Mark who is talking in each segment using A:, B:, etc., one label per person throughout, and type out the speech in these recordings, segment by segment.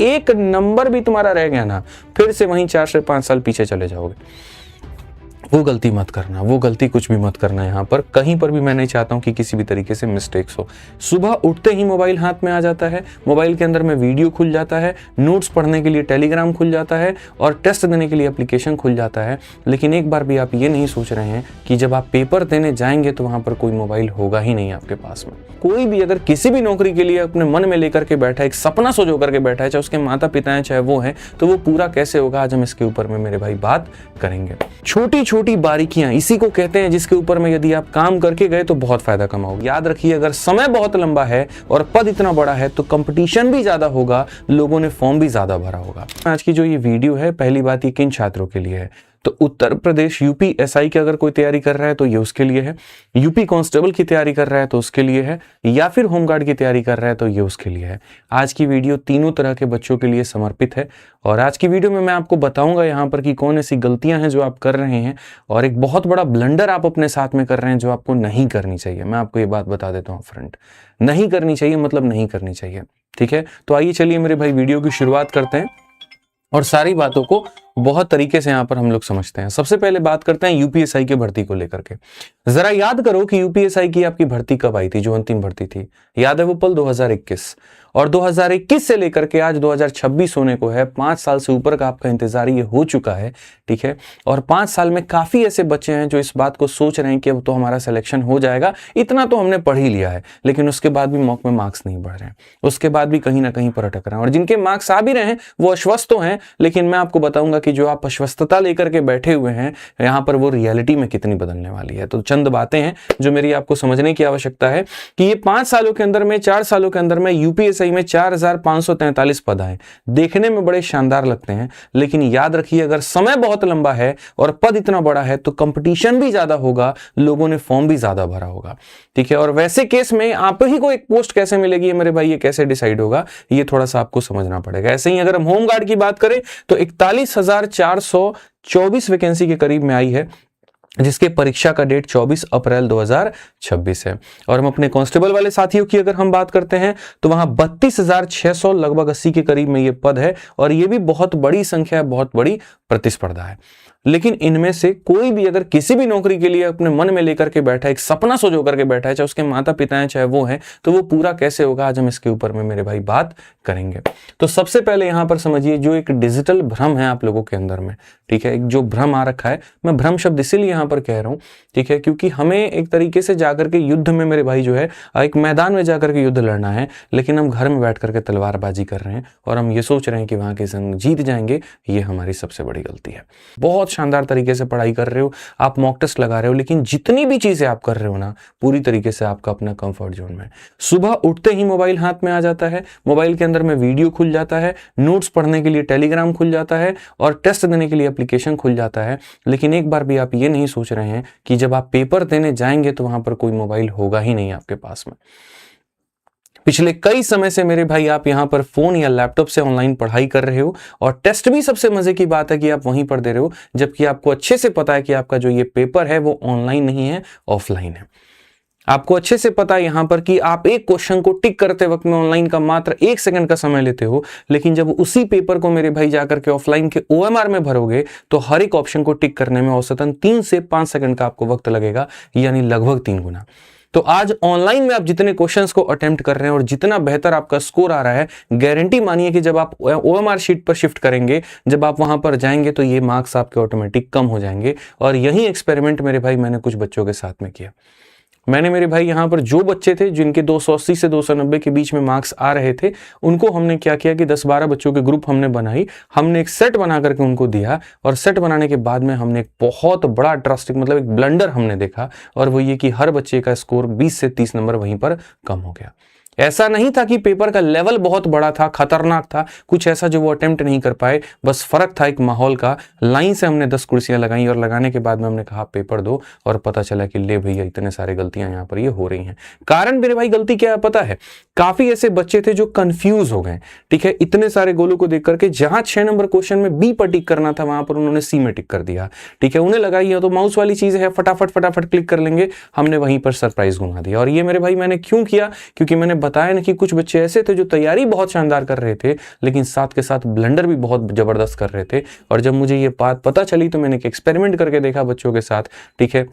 A: एक नंबर भी तुम्हारा रह गया ना, फिर से वहीं 4 से 5 साल पीछे चले जाओगे। वो गलती मत करना, वो गलती कुछ भी मत करना। यहाँ पर कहीं पर भी मैं नहीं चाहता हूँ कि किसी भी तरीके से मिस्टेक्स हो। सुबह उठते ही मोबाइल हाथ में आ जाता है, मोबाइल के अंदर में वीडियो खुल जाता है, नोट्स पढ़ने के लिए टेलीग्राम खुल जाता है और टेस्ट देने के लिए एप्लीकेशन खुल जाता है। लेकिन एक बार भी आप ये नहीं सोच रहे हैं कि जब आप पेपर देने जाएंगे तो वहाँ पर कोई मोबाइल होगा ही नहीं आपके पास में। कोई भी अगर किसी भी नौकरी के लिए अपने मन में लेकर के बैठा है, एक सपना सोच होकर के बैठा है, चाहे उसके माता पिता हैं चाहे वो हैं, तो वो पूरा कैसे होगा, आज हम इसके ऊपर में मेरे भाई बात करेंगे। छोटी छोटी बारीकियां इसी को कहते हैं जिसके ऊपर में यदि आप काम करके गए तो बहुत फायदा कमाओगे। याद रखिए, अगर समय बहुत लंबा है और पद इतना बड़ा है तो कंपटीशन भी ज्यादा होगा, लोगों ने फॉर्म भी ज्यादा भरा होगा। आज की जो ये वीडियो है, पहली बात ये किन छात्रों के लिए है, तो उत्तर प्रदेश यूपी एसआई की अगर कोई तैयारी कर रहा है तो ये उसके लिए है, यूपी कांस्टेबल की तैयारी कर रहा है तो उसके लिए है, या फिर होमगार्ड की तैयारी कर रहा है तो ये उसके लिए है। आज की वीडियो तीनों तरह के बच्चों के लिए समर्पित है और आज की वीडियो में मैं आपको बताऊंगा यहाँ पर कि कौन ऐसी गलतियां हैं जो आप कर रहे हैं और एक बहुत बड़ा ब्लंडर आप अपने साथ में कर रहे हैं जो आपको नहीं करनी चाहिए। मैं आपको ये बात बता देता हूँ फ्रेंड, नहीं करनी चाहिए मतलब नहीं करनी चाहिए। ठीक है, तो आइए चलिए मेरे भाई वीडियो की शुरुआत करते हैं और सारी बातों को बहुत तरीके से यहाँ पर हम लोग समझते हैं। सबसे पहले बात करते हैं यूपीएसआई की भर्ती को लेकर के। जरा याद करो कि यूपीएसआई की आपकी भर्ती कब आई थी, जो अंतिम भर्ती थी, याद है वो पल 2021, और 2021 से लेकर के आज 2026 होने को है। 5 साल से ऊपर का आपका इंतजार ये हो चुका है। ठीक है, और 5 साल में काफी ऐसे बच्चे हैं जो इस बात को सोच रहे हैं कि अब तो हमारा सिलेक्शन हो जाएगा, इतना तो हमने पढ़ ही लिया है, लेकिन उसके बाद भी मॉक में मार्क्स नहीं बढ़ रहे हैं, उसके बाद भी कहीं ना कहीं पर अटक रहे हैं, और जिनके मार्क्स आ भी रहे हैं वो आश्वस्त तो हैं, लेकिन मैं आपको बताऊंगा कि जो आप आश्वस्तता लेकर के बैठे हुए हैं यहाँ पर वो रियलिटी में कितनी बदलने वाली है। तो चंद बातें हैं जो मेरी आपको समझने की आवश्यकता है कि ये 5 सालों के अंदर में, 4 सालों के अंदर में यूपीएसआई में 4543 पद आए। देखने में बड़े शानदार लगते हैं, लेकिन याद रखिए अगर समय बहुत लंबा है और पद इतना बड़ा है तो कंपटीशन भी ज्यादा होगा, लोगों ने फॉर्म भी ज्यादा भरा होगा। ठीक है, और वैसे केस में आप ही को एक पोस्ट कैसे मिलेगी मेरे भाई, ये कैसे डिसाइड होगा, ये थोड़ा सा आपको समझना पड़ेगा। ऐसे ही अगर हम होमगार्ड की बात करें तो 41,424 वैकेंसी के करीब में आई है, जिसके परीक्षा का डेट 24 अप्रैल 2026 है। और हम अपने कांस्टेबल वाले साथियों की अगर हम बात करते हैं तो वहां 32,600 लगभग 80 के करीब में ये पद है, और ये भी बहुत बड़ी संख्या है, बहुत बड़ी प्रतिस्पर्धा है। लेकिन इनमें से कोई भी अगर किसी भी नौकरी के लिए अपने मन में लेकर के बैठा है, एक सपना सोच होकर के बैठा है, चाहे उसके माता पिता हैं चाहे वो हैं, तो वो पूरा कैसे होगा, आज हम इसके ऊपर में मेरे भाई बात करेंगे। तो सबसे पहले यहां पर समझिए, जो एक डिजिटल भ्रम है आप लोगों के अंदर में, ठीक है, एक जो भ्रम आ रखा है, मैं भ्रम शब्द इसीलिए यहां पर कह रहा हूं, ठीक है, क्योंकि हमें एक तरीके से जाकर के युद्ध में मेरे भाई जो है, एक मैदान में जाकर के युद्ध लड़ना है, लेकिन हम घर में बैठ करके तलवारबाजी कर रहे हैं और हम ये सोच रहे हैं कि वहां के संग जीत जाएंगे। ये हमारी सबसे बड़ी गलती है। बहुत शानदार तरीके से पढ़ाई कर रहे हो, आप मॉक टेस्ट लगा रहे हो, लेकिन जितनी भी चीजें आप कर रहे हो ना, पूरी तरीके से आपका अपना कंफर्ट जोन में। सुबह उठते ही मोबाइल हाथ में आ जाता है, मोबाइल के अंदर में वीडियो खुल जाता है, नोट्स पढ़ने के लिए टेलीग्राम खुल जाता है और टेस्ट देने के लिए एप्लीकेशन खुल जाता है। लेकिन एक बार भी आप ये नहीं सोच रहे हैं कि जब आप पेपर देने जाएंगे तो वहां पर कोई मोबाइल होगा ही नहीं आपके पास में। पिछले कई समय से मेरे भाई आप यहां पर फोन या लैपटॉप से ऑनलाइन पढ़ाई कर रहे हो, और टेस्ट भी सबसे मजे की बात है कि आप वहीं पर दे रहे हो, जबकि आपको अच्छे से पता है कि आपका जो ये पेपर है वो ऑनलाइन नहीं है, ऑफलाइन है। आपको अच्छे से पता है यहां पर कि आप एक क्वेश्चन को टिक करते वक्त में ऑनलाइन का मात्र 1 सेकंड का समय लेते हो, लेकिन जब उसी पेपर को मेरे भाई जाकर के ऑफलाइन के ओएमआर में भरोगे तो हर एक ऑप्शन को टिक करने में औसतन 3 से 5 सेकंड का आपको वक्त लगेगा, यानी लगभग 3 गुना। तो आज ऑनलाइन में आप जितने क्वेश्चंस को अटेम्प्ट कर रहे हैं और जितना बेहतर आपका स्कोर आ रहा है, गारंटी मानिए कि जब आप ओएमआर शीट पर शिफ्ट करेंगे, जब आप वहां पर जाएंगे तो ये मार्क्स आपके ऑटोमेटिक कम हो जाएंगे। और यही एक्सपेरिमेंट मेरे भाई मैंने कुछ बच्चों के साथ में किया। मैंने मेरे भाई यहाँ पर जो बच्चे थे जिनके 280 से 290 के बीच में मार्क्स आ रहे थे, उनको हमने क्या किया कि 10-12 बच्चों के ग्रुप हमने बनाई, हमने एक सेट बना करके उनको दिया, और सेट बनाने के बाद में हमने एक बहुत बड़ा ड्रास्टिक मतलब एक ब्लंडर हमने देखा, और वो ये कि हर बच्चे का स्कोर 20 से 30 नंबर वहीं पर कम हो गया। ऐसा नहीं था कि पेपर का लेवल बहुत बड़ा था, खतरनाक था, कुछ ऐसा जो वो अटेम्प्ट नहीं कर पाए, बस फर्क था एक माहौल का। लाइन से हमने 10 कुर्सियां लगाई और लगाने के बाद में हमने कहा पेपर दो, और पता चला कि ले भैया इतने सारे गलतियां यहाँ पर ये हो रही हैं। कारण मेरे भाई गलती क्या है पता है, काफी ऐसे बच्चे थे जो कंफ्यूज हो गए। ठीक है, इतने सारे गोलों को देख करके जहां 6 नंबर क्वेश्चन में बी पर टिक करना था वहां पर उन्होंने सी में टिक कर दिया। ठीक है, उन्हें लगा ये तो माउस वाली चीज है, फटाफट क्लिक कर लेंगे, हमने वहीं पर सरप्राइज घुमा दिया। और ये मेरे भाई मैंने क्यों किया, क्योंकि मैंने बताया ना कि कुछ बच्चे ऐसे थे जो तैयारी बहुत शानदार कर रहे थे, लेकिन साथ के साथ ब्लंडर भी बहुत जबरदस्त कर रहे थे। और जब मुझे ये बात पता चली तो मैंने एक एक्सपेरिमेंट करके देखा बच्चों के साथ, ठीक है,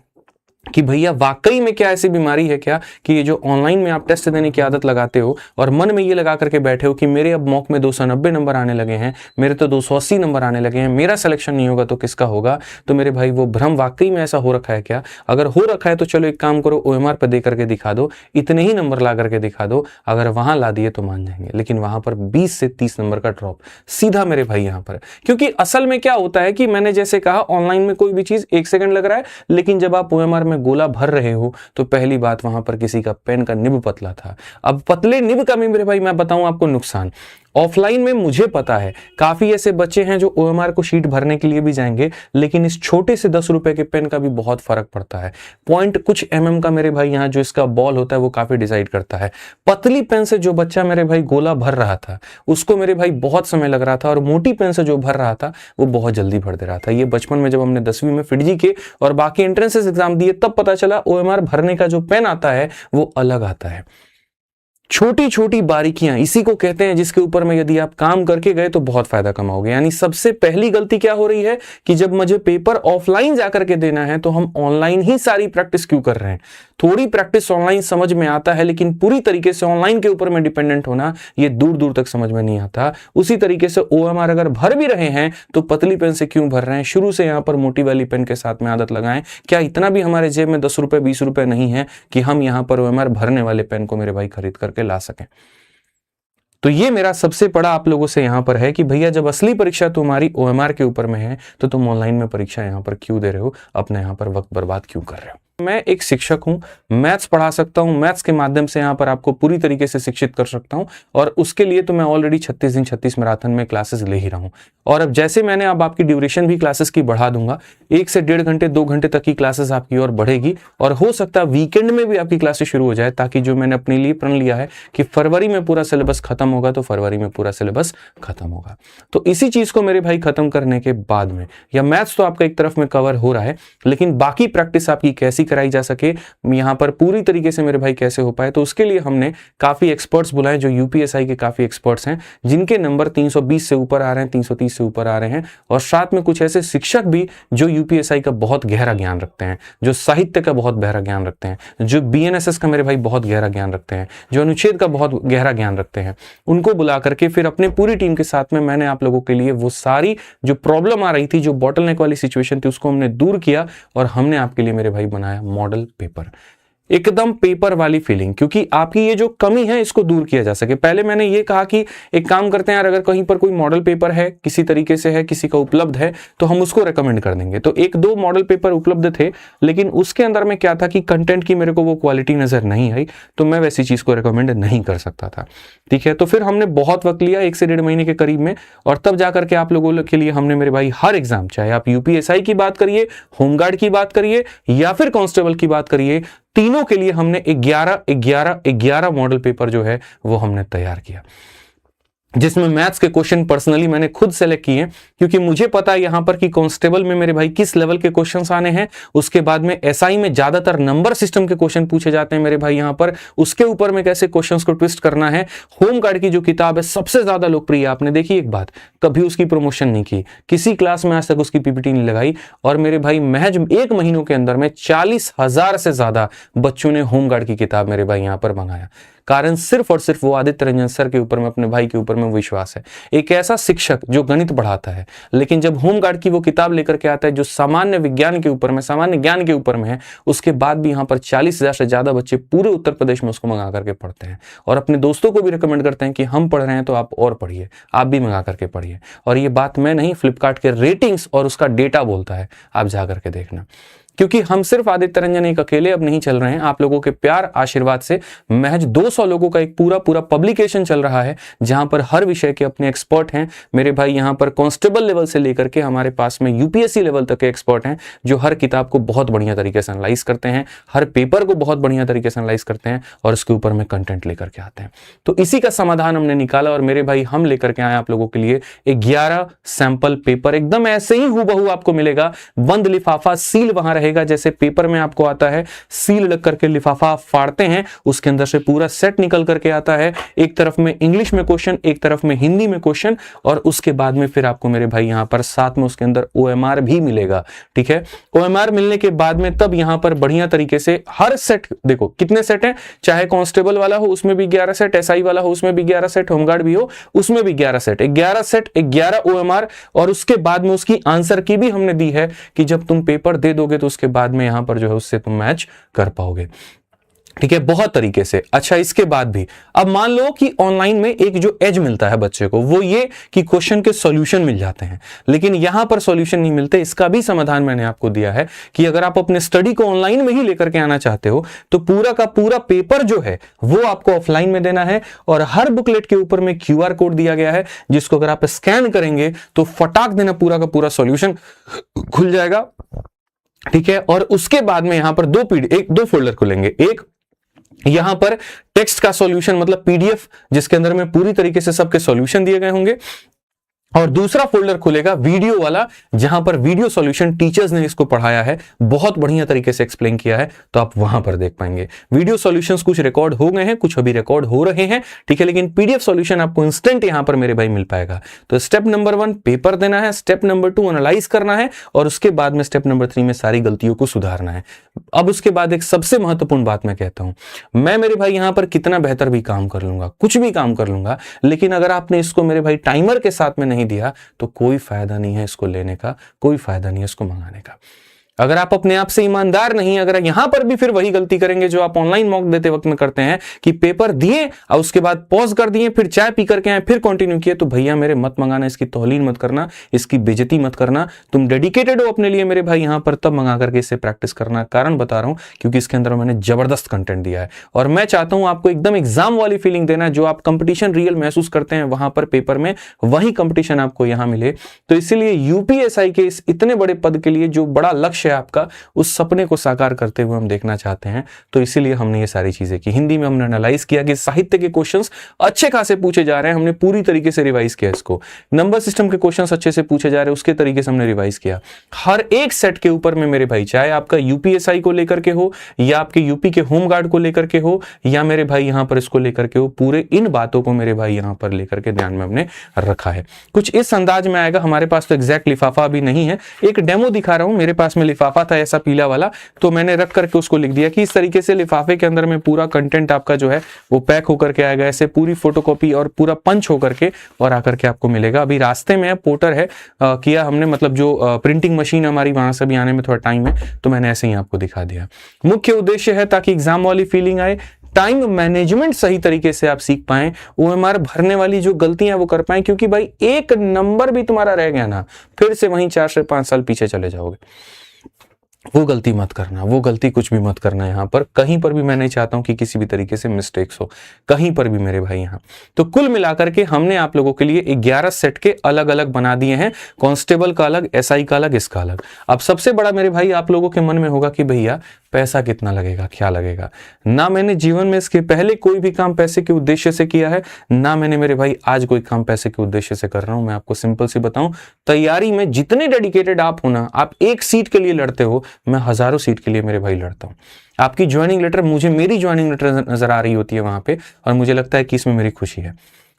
A: कि भैया वाकई में क्या ऐसी बीमारी है क्या कि ये जो ऑनलाइन में आप टेस्ट देने की आदत लगाते हो और मन में ये लगा करके बैठे हो कि मेरे अब मॉक में 290 नंबर आने लगे हैं, मेरे तो 280 नंबर आने लगे हैं, मेरा सिलेक्शन नहीं होगा तो किसका होगा। तो मेरे भाई वो भ्रम वाकई में ऐसा हो रखा है क्या? अगर हो रखा है तो चलो एक काम करो, OMR पर दे करके दिखा दो, इतने ही नंबर ला करके दिखा दो। अगर वहां ला दिए तो मान जाएंगे, लेकिन वहां पर 20 से 30 नंबर का ड्रॉप सीधा मेरे भाई यहां पर। क्योंकि असल में क्या होता है कि मैंने जैसे कहा ऑनलाइन में कोई भी चीज 1 सेकंड लग रहा है, लेकिन जब आप OMR में गोला भर रहे हो तो पहली बात वहां पर किसी का पेन का निब पतला था। अब पतले निब का भी मेरे भाई मैं बताऊं आपको नुकसान, ऑफलाइन में मुझे पता है काफी ऐसे बच्चे हैं जो OMR को शीट भरने के लिए भी जाएंगे, लेकिन इस छोटे से 10 रुपए के पेन का भी बहुत फर्क पड़ता है। पॉइंट कुछ mm का मेरे भाई यहाँ जो इसका बॉल होता है वो काफी डिसाइड करता है। पतली पेन से जो बच्चा मेरे भाई गोला भर रहा था उसको मेरे भाई बहुत समय लग रहा था, और मोटी पेन से जो भर रहा था वो बहुत जल्दी भर दे रहा था। ये बचपन में जब हमने 10वीं में फिटजी के और बाकी एंट्रेंसेस एग्जाम दिए तब पता चला OMR भरने का जो पेन आता है वो अलग आता है। छोटी छोटी बारीकियां इसी को कहते हैं जिसके ऊपर में यदि आप काम करके गए तो बहुत फायदा कमाओगे। यानी सबसे पहली गलती क्या हो रही है कि जब मुझे पेपर ऑफलाइन जाकर के देना है तो हम ऑनलाइन ही सारी प्रैक्टिस क्यों कर रहे हैं। थोड़ी प्रैक्टिस ऑनलाइन समझ में आता है, लेकिन पूरी तरीके से ऑनलाइन के ऊपर में डिपेंडेंट होना ये दूर दूर तक समझ में नहीं आता। उसी तरीके से OMR अगर भर भी रहे हैं तो पतली पेन से क्यों भर रहे हैं, शुरू से यहां पर मोटी वाली पेन के साथ में आदत लगाएं। क्या इतना भी हमारे जेब में 10 रुपए 20 रुपए नहीं है कि हम यहां पर OMR भरने वाले पेन को मेरे भाई खरीद करके ला सकें। तो ये मेरा सबसे बड़ा आप लोगों से यहां पर है कि भैया जब असली परीक्षा तुम्हारी OMR के ऊपर में है तो तुम ऑनलाइन में परीक्षा यहां पर क्यों दे रहे हो, अपने यहां पर वक्त बर्बाद क्यों कर रहे हो। मैं एक शिक्षक हूं, मैथ्स पढ़ा सकता हूं, मैथ्स के माध्यम से यहां पर आपको पूरी तरीके से शिक्षित कर सकता हूं, और उसके लिए तो मैं ऑलरेडी 36 दिन 36 मैराथन में क्लासेस ले ही रहा हूं। और अब जैसे मैंने अब आपकी ड्यूरेशन भी क्लासेस की बढ़ा दूंगा, 1 से 1.5 घंटे 2 घंटे तक की क्लासेस आपकी और बढ़ेगी, और हो सकता है वीकेंड में भी आपकी क्लासेस शुरू हो जाए, ताकि जो मैंने अपने लिए प्रण लिया है कि फरवरी में पूरा सिलेबस खत्म होगा तो फरवरी में पूरा सिलेबस खत्म होगा। तो इसी चीज को मेरे भाई खत्म करने के बाद में, या मैथ्स तो आपका एक तरफ में कवर हो रहा है, लेकिन बाकी प्रैक्टिस आपकी कैसी कराई जा सके, यहां पर पूरी तरीके से मेरे भाई कैसे हो पाए, तो उसके लिए हमने काफी एक्सपर्ट्स बुलाए जो UPSI के काफी एक्सपर्ट्स हैं, जिनके नंबर 320 से ऊपर आ रहे हैं, 330 से ऊपर आ रहे हैं, और साथ में कुछ ऐसे शिक्षक भी जो UPSI का बहुत गहरा ज्ञान रखते हैं, जो साहित्य का बहुत गहरा ज्ञान रखते हैं, जो BNSS का मेरे भाई बहुत गहरा ज्ञान रखते हैं, जो अनुच्छेद का बहुत गहरा ज्ञान रखते हैं। उनको बुला करके फिर अपने पूरी टीम के साथ में मैंने आप लोगों के लिए वो सारी जो प्रॉब्लम आ रही थी, जो बॉटलनेक वाली सिचुएशन थी, उसको हमने दूर किया, और हमने आपके लिए मेरे भाई बनाया मॉडल पेपर, एकदम पेपर वाली फीलिंग, क्योंकि आपकी ये जो कमी है इसको दूर किया जा सके। पहले मैंने ये कहा कि एक काम करते हैं यार, अगर कहीं पर कोई मॉडल पेपर है, किसी तरीके से है, किसी का उपलब्ध है, तो हम उसको रेकमेंड कर देंगे। तो 1-2 मॉडल पेपर उपलब्ध थे, लेकिन उसके अंदर में क्या था कि कंटेंट की मेरे को वो क्वालिटी नजर नहीं आई, तो मैं वैसी चीज को रेकमेंड नहीं कर सकता था। ठीक है, तो फिर हमने बहुत वक्त लिया, 1 से 1.5 महीने के करीब में, और तब जाकर के आप लोगों के लिए हमने मेरे भाई हर एग्जाम, चाहे आप UPSI की बात करिए, होमगार्ड की बात करिए, या फिर कांस्टेबल की बात करिए, तीनों के लिए हमने 11 मॉडल पेपर जो है वो हमने तैयार किया, जिसमें मैथ्स के क्वेश्चन पर्सनली मैंने खुद सेलेक्ट किए, क्योंकि मुझे पता है यहां पर कि कांस्टेबल में मेरे भाई किस लेवल के क्वेश्चंस आने हैं। उसके बाद में SI में ज्यादातर नंबर सिस्टम के क्वेश्चन पूछे जाते हैं मेरे भाई यहां पर, उसके ऊपर में कैसे क्वेश्चंस को ट्विस्ट करना है। होमगार्ड की जो किताब है सबसे ज्यादा लोकप्रिय, आपने देखी एक बात, कभी उसकी प्रमोशन नहीं की, किसी क्लास में आज तक उसकी PPT नहीं लगाई, और मेरे भाई महज 1 महीनों के अंदर में 40,000 से ज्यादा बच्चों ने होमगार्ड की किताब मेरे भाई यहां पर मंगाया। कारण सिर्फ और सिर्फ वो आदित्य रंजन सर के ऊपर में, अपने भाई के ऊपर में विश्वास है। एक ऐसा शिक्षक जो गणित पढ़ाता है, लेकिन जब होमगार्ड की वो किताब लेकर के आता है जो सामान्य विज्ञान के ऊपर में, सामान्य ज्ञान के ऊपर में है, उसके बाद भी यहाँ पर 40,000 से ज्यादा बच्चे पूरे उत्तर प्रदेश में उसको मंगा करके पढ़ते हैं, और अपने दोस्तों को भी रिकमेंड करते हैं कि हम पढ़ रहे हैं तो आप और पढ़िए, आप भी मंगा करके पढ़िए। और ये बात मैं नहीं, फ्लिपकार्ट के रेटिंग्स और उसका डेटा बोलता है, आप जा करके देखना। क्योंकि हम सिर्फ आदित्य रंजन एक अकेले अब नहीं चल रहे हैं, आप लोगों के प्यार आशीर्वाद से महज 200 लोगों का एक पूरा पब्लिकेशन चल रहा है, जहां पर हर विषय के अपने एक्सपर्ट हैं मेरे भाई। यहां पर कांस्टेबल लेवल से लेकर के हमारे पास में UPSC लेवल तक के एक्सपर्ट हैं, जो हर किताब को बहुत बढ़िया तरीके से एनालाइज करते हैं, हर पेपर को बहुत बढ़िया तरीके से एनालाइज करते हैं, और उसके ऊपर में कंटेंट लेकर के आते हैं। तो इसी का समाधान हमने निकाला, और मेरे भाई हम लेकर के आए आप लोगों के लिए 11 सैंपल पेपर, एकदम ऐसे ही हूबहू आपको मिलेगा, बंद लिफाफा, सील वहां रहेगा जैसे पेपर में आपको आता है, सील लग करके लिफाफा आप फाड़ते हैं, उसके अंदर से पूरा सेट निकल करके आता है। एक तरफ में इंग्लिश में क्वेश्चन, एक तरफ में हिंदी में क्वेश्चन, और उसके बाद में फिर आपको मेरे भाई यहां पर साथ में उसके अंदर OMR भी मिलेगा। ठीक है, OMR मिलने के बाद में तब यहां पर बढ़िया तरीके से हर सेट, देखो कितने सेट हैं, चाहे कांस्टेबल वाला हो उसमें भी 11 सेट, SI वाला हो उसमें भी 11 सेट, होमगार्ड भी हो उसमें भी 11 सेट, 11 सेट, 11 OMR, और उसके बाद में उसकी आंसर की भी हमने दी है कि जब तुम पेपर दे दोगे तो उसके बाद में यहां पर जो है उससे तुम मैच कर पाओगे। ठीक है, बहुत तरीके से। अच्छा, इसके बाद भी अब मान लो कि ऑनलाइन में एक जो एज मिलता है बच्चे को वो ये कि क्वेश्चन के सॉल्यूशन मिल जाते हैं, लेकिन यहां पर सॉल्यूशन नहीं मिलते। इसका भी समाधान मैंने आपको दिया है कि अगर आप अपने स्टडी को ऑनलाइन में ही लेकर के आना चाहते हो तो पूरा का पूरा पेपर जो है वो आपको ऑफलाइन में देना है, और हर बुकलेट के ऊपर में QR कोड दिया गया है जिसको अगर आप स्कैन करेंगे तो फटाक देना पूरा का पूरा सॉल्यूशन खुल जाएगा। ठीक है, और उसके बाद में यहां पर दो फोल्डर खुलेंगे, एक यहां पर टेक्स्ट का सॉल्यूशन मतलब PDF जिसके अंदर में पूरी तरीके से सबके सॉल्यूशन दिए गए होंगे, और दूसरा फोल्डर खुलेगा वीडियो वाला जहां पर वीडियो सॉल्यूशन टीचर्स ने इसको पढ़ाया है, बहुत बढ़िया तरीके से एक्सप्लेन किया है, तो आप वहां पर देख पाएंगे। वीडियो सॉल्यूशंस कुछ रिकॉर्ड हो गए हैं, कुछ अभी रिकॉर्ड हो रहे हैं। ठीक है, लेकिन PDF सॉल्यूशन आपको इंस्टेंट यहां पर मेरे भाई मिल पाएगा। तो स्टेप नंबर 1 पेपर देना है, स्टेप नंबर 2 एनालाइज करना है, और उसके बाद में स्टेप नंबर 3 में सारी गलतियों को सुधारना है। अब उसके बाद एक सबसे महत्वपूर्ण बात मैं कहता हूं, मैं मेरे भाई यहां पर कितना बेहतर भी काम कर लूंगा, कुछ भी काम कर लूंगा, लेकिन अगर आपने इसको मेरे भाई टाइमर के साथ में नहीं दिया तो कोई फायदा नहीं है इसको लेने का, कोई फायदा नहीं है इसको मंगाने का। अगर आप अपने आप से ईमानदार नहीं, अगर यहां पर भी फिर वही गलती करेंगे जो आप ऑनलाइन मॉक देते वक्त में करते हैं कि पेपर दिए और उसके बाद पॉज कर दिए, फिर चाय पी करके आए, फिर कंटिन्यू किए, तो भैया मेरे मत मंगाना, इसकी तौलीन मत करना, इसकी बेइज्जती मत करना। तुम डेडिकेटेड हो अपने लिए मेरे भाई यहां पर, तब मंगा करके इससे प्रैक्टिस करना। कारण बता रहा हूं क्योंकि इसके अंदर मैंने जबरदस्त कंटेंट दिया है, और मैं चाहता हूं आपको एकदम एग्जाम वाली फीलिंग देना, जो आप कंपटीशन रियल महसूस करते हैं वहां पर पेपर में, वही कंपटीशन आपको यहां मिले। तो इसीलिए UPSI के इस इतने बड़े पद के लिए जो बड़ा लक्ष्य है आपका, उस सपने को साकार करते हुए हम देखना चाहते हैं। तो इसीलिए हमने ये सारी चीजें की। हिंदी में हमने एनालाइज किया कि साहित्य के क्वेश्चंस अच्छे खासे पूछे जा रहे हैं, हमने पूरी तरीके से रिवाइज किया इसको। नंबर सिस्टम के क्वेश्चंस अच्छे से पूछे जा रहे हैं, उसके तरीके से हमने रिवाइज किया। हर एक सेट के ऊपर में मेरे भाई, चाहे आपका UPSI को लेकर के हो या आपके यूपी के होमगार्ड को लेकर के हो या मेरे भाई यहां पर इसको लेकर के हो, पूरे इन बातों को मेरे भाई यहां पर लेकर के ध्यान में हमने रखा है। कुछ इस अंदाज में आएगा। हमारे पास तो एग्जैक्ट लिफाफा अभी नहीं है, एक डेमो दिखा रहा हूं। मेरे पास में लिफाफा था ऐसा पीला वाला, तो मैंने रख करके उसको लिख दिया कि इस तरीके से लिफाफे के अंदर में पूरा कंटेंट आपका जो है वो पैक होकर के आएगा, ऐसे पूरी फोटोकॉपी और पूरा पंच होकर के और आकर के आपको मिलेगा। अभी रास्ते में पोर्टर है किया हमने, मतलब जो प्रिंटिंग मशीन हमारी, वहां से भी आने में थोड़ा टाइम है, तो मैंने ऐसे ही आपको दिखा दिया। मुख्य उद्देश्य है ताकि एग्जाम वाली फीलिंग आए, टाइम मैनेजमेंट सही तरीके से आप सीख पाएं, OMR भरने वाली जो गलतियां वो कर पाएं, क्योंकि भाई एक नंबर भी तुम्हारा रह गया ना, फिर से वहीं 4 से 5 साल पीछे चले जाओगे। वो गलती मत करना, वो गलती कुछ भी मत करना। यहां पर कहीं पर भी मैं नहीं चाहता हूं कि किसी भी तरीके से मिस्टेक्स हो, कहीं पर भी मेरे भाई यहां। तो कुल मिलाकर के हमने आप लोगों के लिए 11 सेट के अलग अलग बना दिए हैं, कांस्टेबल का अलग, SI का अलग, इसका अलग। अब सबसे बड़ा मेरे भाई आप लोगों के मन में होगा कि भैया पैसा कितना लगेगा, क्या लगेगा। ना मैंने जीवन में इसके पहले कोई भी काम पैसे के उद्देश्य से किया है, ना मैंने मेरे भाई आज कोई काम पैसे के उद्देश्य से कर रहा हूं। मैं आपको सिंपल सी बताऊं, तैयारी में जितने डेडिकेटेड आप हो ना, आप एक सीट के लिए लड़ते हो, मैं हजारों सीट के लिए मेरे भाई लड़ता हूं। आपकी ज्वाइनिंग लेटर, मुझे मेरी ज्वाइनिंग लेटर नजर आ रही होती है वहां पे, और मुझे लगता है कि इसमें मेरी खुशी है।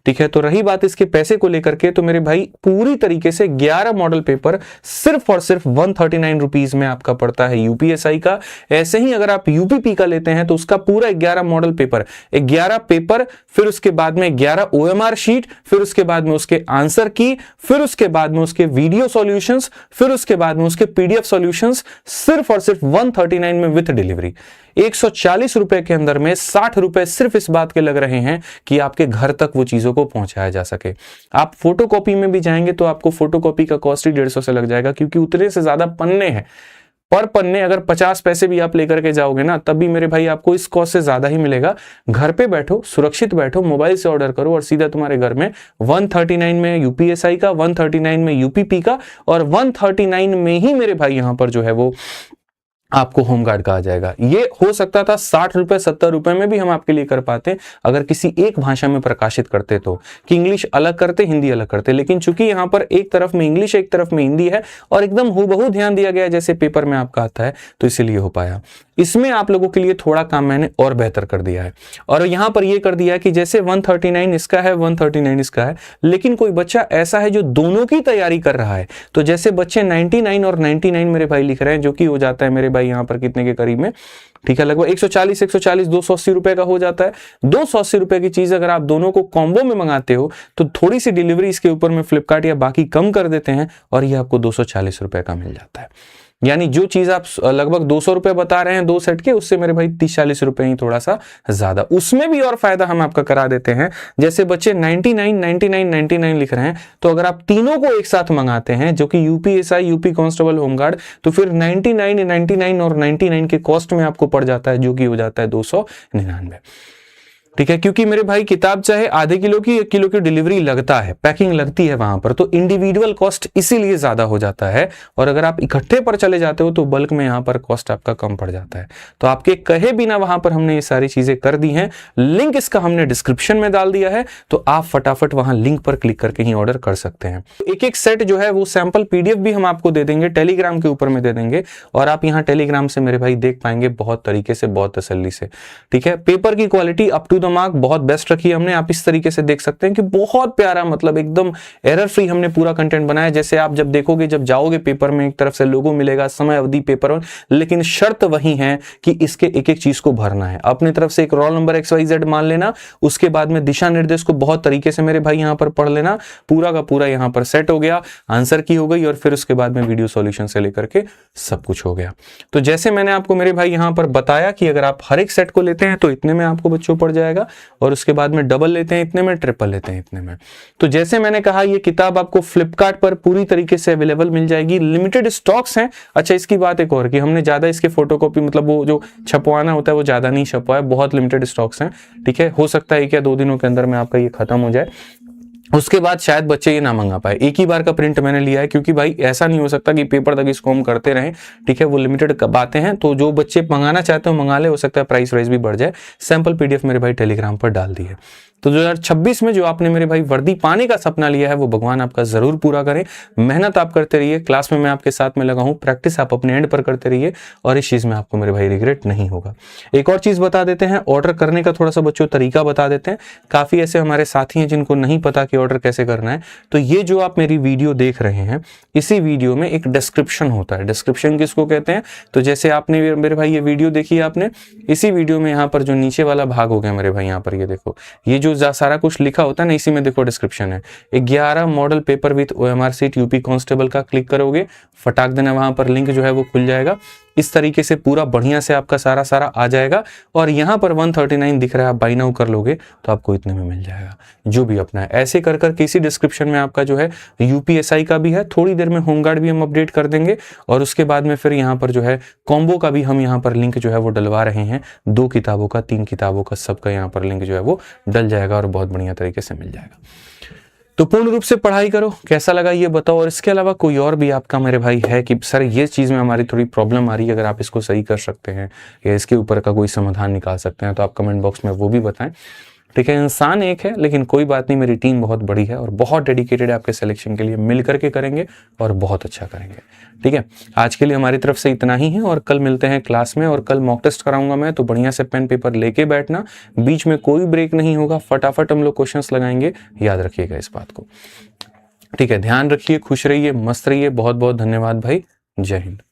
A: ठीक है, तो रही बात इसके पैसे को लेकर के, तो मेरे भाई पूरी तरीके से 11 मॉडल पेपर सिर्फ और सिर्फ 139 रुपीज में आपका पड़ता है UPSI का। ऐसे ही अगर आप UPP का लेते हैं तो उसका पूरा 11 मॉडल पेपर, 11 पेपर, फिर उसके बाद में 11 OMR शीट, फिर उसके बाद में उसके आंसर की, फिर उसके बाद में उसके वीडियो सॉल्यूशंस, फिर उसके बाद में उसके PDF सॉल्यूशंस, सिर्फ और सिर्फ 139 में विथ डिलीवरी। 140 रुपए के अंदर में 60 रुपए सिर्फ इस बात के लग रहे हैं कि आपके घर तक वो चीजों को पहुंचाया जा सके। आप फोटोकॉपी में भी जाएंगे तो आपको फोटोकॉपी का कॉस्ट ही 150 से लग जाएगा, क्योंकि उतने से ज्यादा पन्ने हैं। पर पन्ने अगर 50 पैसे भी आप लेकर के जाओगे ना, तब भी मेरे भाई आपको इस कॉस्ट से ज्यादा ही मिलेगा। घर पे बैठो, सुरक्षित बैठो, मोबाइल से ऑर्डर करो और सीधा तुम्हारे घर में 139 में UPSI का, 139 में UPP का, और 139 में ही मेरे भाई यहां पर जो है वो आपको होमगार्ड कहा जाएगा। ये हो सकता था 60 रुपए 70 रुपए में भी हम आपके लिए कर पाते अगर किसी एक भाषा में प्रकाशित करते तो, कि इंग्लिश अलग करते हिंदी अलग करते, लेकिन चूंकि यहाँ पर एक तरफ में इंग्लिश एक तरफ में हिंदी है और एकदम हूबहू ध्यान दिया गया जैसे पेपर में आपका आता है, तो इसीलिए हो पाया। इसमें आप लोगों के लिए थोड़ा काम मैंने और बेहतर कर दिया है और यहाँ पर ये कर दिया है कि जैसे 139 इसका है 139 इसका है, लेकिन कोई बच्चा ऐसा है जो दोनों की तैयारी कर रहा है, तो जैसे बच्चे 99 और 99 मेरे भाई लिख रहे हैं, जो कि हो जाता है मेरे भाई यहाँ पर कितने के करीब में, ठीक है, लगभग 140 280 रुपए का हो जाता है। 280 रुपए की चीज अगर आप दोनों को कॉम्बो में मंगाते हो तो थोड़ी सी डिलीवरी इसके ऊपर में फ्लिपकार्ट या बाकी कम कर देते हैं और ये आपको 240 रुपए का मिल जाता है। यानी जो चीज आप लगभग 200 रुपए बता रहे हैं 2 सेट के, उससे मेरे भाई 30-40 रुपए ही थोड़ा सा ज्यादा, उसमें भी और फायदा हम आपका करा देते हैं। जैसे बच्चे 99 99 99 लिख रहे हैं, तो अगर आप तीनों को एक साथ मंगाते हैं जो कि यूपीएसआई यूपी कांस्टेबल होमगार्ड, तो फिर 99 99 और 99 के कॉस्ट में आपको पड़ जाता है, जो कि हो जाता है 299। ठीक है, क्योंकि मेरे भाई किताब चाहे आधे किलो की 1 किलो की डिलीवरी लगता है, पैकिंग लगती है वहां पर, तो इंडिविजुअल कॉस्ट इसीलिए ज्यादा हो जाता है। और अगर आप इकट्ठे पर चले जाते हो तो बल्क में यहाँ पर कॉस्ट आपका कम पड़ जाता है। तो आपके कहे बिना वहां पर हमने ये सारी चीजें कर दी हैं। लिंक इसका हमने डिस्क्रिप्शन में डाल दिया है, तो आप फटाफट वहां लिंक पर क्लिक करके ही ऑर्डर कर सकते हैं। एक एक सेट जो है वो सैंपल पीडीएफ भी हम आपको दे देंगे, टेलीग्राम के ऊपर में दे देंगे, और आप यहाँ टेलीग्राम से मेरे भाई देख पाएंगे बहुत तरीके से, बहुत तसल्ली से। ठीक है, पेपर की quality up to the mark बहुत बेस्ट रखी है हमने। आप इस तरीके से देख सकते हैं कि बहुत प्यारा, मतलब एकदम एरर फ्री हमने पूरा कंटेंट बनाया। जैसे आप जब देखोगे, जब जाओगे पेपर में, एक तरफ से लोगो मिलेगा, समय अवधि पेपर, लेकिन शर्त वही है कि इसके एक एक चीज को भरना है। अपनी तरफ से एक रोल नंबर XYZ मान लेना, उसके बाद में दिशा निर्देश को बहुत तरीके से मेरे भाई यहाँ पर पढ़ लेना, पूरा का पूरा यहाँ पर सेट हो गया, आंसर की हो गई, और फिर उसके बाद में वीडियो सॉल्यूशन से लेकर के सब कुछ हो गया। तो जैसे मैंने आपको मेरे भाई यहाँ पर बताया कि अगर आप हर एक सेट को लेते हैं तो इतने में आपको बच्चों पड़ जाएगा, और उसके बाद में डबल लेते हैं इतने में, ट्रिपल लेते हैं इतने में। तो जैसे मैंने कहा, ये किताब आपको फ्लिपकार्ट पर पूरी तरीके से अवेलेबल मिल जाएगी, लिमिटेड स्टॉक्स हैं। अच्छा, इसकी बात एक और कि हमने ज्यादा इसके फोटोकॉपी, मतलब वो जो छपवाना होता है वो ज्यादा नहीं छपवा है, बहुत लिमिटेड स्टॉक्स हैं। ठीक है, हो सकता है 1 या 2 दिनों के अंदर में आपका ये खत्म हो जाए, उसके बाद शायद बच्चे ये ना मंगा पाए। एक ही बार का प्रिंट मैंने लिया है, क्योंकि भाई ऐसा नहीं हो सकता कि पेपर तक इसको हम करते रहें। ठीक है, वो लिमिटेड बातें हैं, तो जो बच्चे मंगाना चाहते हो मंगा ले, हो सकता है प्राइस वाइज भी बढ़ जाए। सैंपल पीडीएफ मेरे भाई टेलीग्राम पर डाल दी है। तो 2026 में जो आपने मेरे भाई वर्दी पाने का सपना लिया है, वो भगवान आपका जरूर पूरा करें। मेहनत आप करते रहिए, क्लास में मैं आपके साथ में लगा हूं, प्रैक्टिस आप अपने एंड पर करते रहिए, और इस चीज में आपको मेरे भाई रिग्रेट नहीं होगा। एक और चीज बता देते हैं, ऑर्डर करने का थोड़ा सा बच्चों तरीका बता देते हैं। काफी ऐसे हमारे साथी हैं जिनको नहीं पता कि ऑर्डर कैसे करना है। तो ये जो आप मेरी वीडियो देख रहे हैं, इसी वीडियो में एक डिस्क्रिप्शन होता है। डिस्क्रिप्शन किसको कहते हैं? तो जैसे आपने मेरे भाई ये वीडियो देखी आपने, इसी वीडियो में यहाँ पर जो नीचे वाला भाग हो गया मेरे भाई, यहाँ पर ये देखो, ये जो सारा कुछ लिखा होता है ना, इसी में देखो डिस्क्रिप्शन है। 11 model paper with OMR seat UP constable का क्लिक करोगे, फटाक देना वहां पर लिंक जो है वो खुल जाएगा। इस तरीके से पूरा बढ़िया से आपका सारा आ जाएगा, और यहाँ पर 139 दिख रहा है, आप बाई नाउ कर लोगे तो आपको इतने में मिल जाएगा जो भी अपना है। ऐसे कर कर किसी डिस्क्रिप्शन में आपका जो है यूपीएसआई का भी है, थोड़ी देर में होमगार्ड भी हम अपडेट कर देंगे, और उसके बाद में फिर यहाँ पर जो है कॉम्बो का भी हम यहाँ पर लिंक जो है वो डलवा रहे हैं। 2 किताबों का, 3 किताबों का, सबका यहाँ पर लिंक जो है वो डल जाएगा और बहुत बढ़िया तरीके से मिल जाएगा। तो पूर्ण रूप से पढ़ाई करो। कैसा लगा ये बताओ, और इसके अलावा कोई और भी आपका मेरे भाई है कि सर ये चीज़ में हमारी थोड़ी प्रॉब्लम आ रही है, अगर आप इसको सही कर सकते हैं या इसके ऊपर का कोई समाधान निकाल सकते हैं, तो आप कमेंट बॉक्स में वो भी बताएं। ठीक है, इंसान एक है लेकिन कोई बात नहीं, मेरी टीम बहुत बड़ी है और बहुत डेडिकेटेड है आपके सिलेक्शन के लिए। मिल करके करेंगे और बहुत अच्छा करेंगे। ठीक है, आज के लिए हमारी तरफ से इतना ही है, और कल मिलते हैं क्लास में, और कल मॉक टेस्ट कराऊंगा मैं, तो बढ़िया से पेन पेपर लेके बैठना, बीच में कोई ब्रेक नहीं होगा, फटाफट हम लोग क्वेश्चंस लगाएंगे, याद रखिएगा इस बात को। ठीक है, ध्यान रखिए, खुश रहिए, मस्त रहिए। बहुत बहुत धन्यवाद भाई, जय हिंद।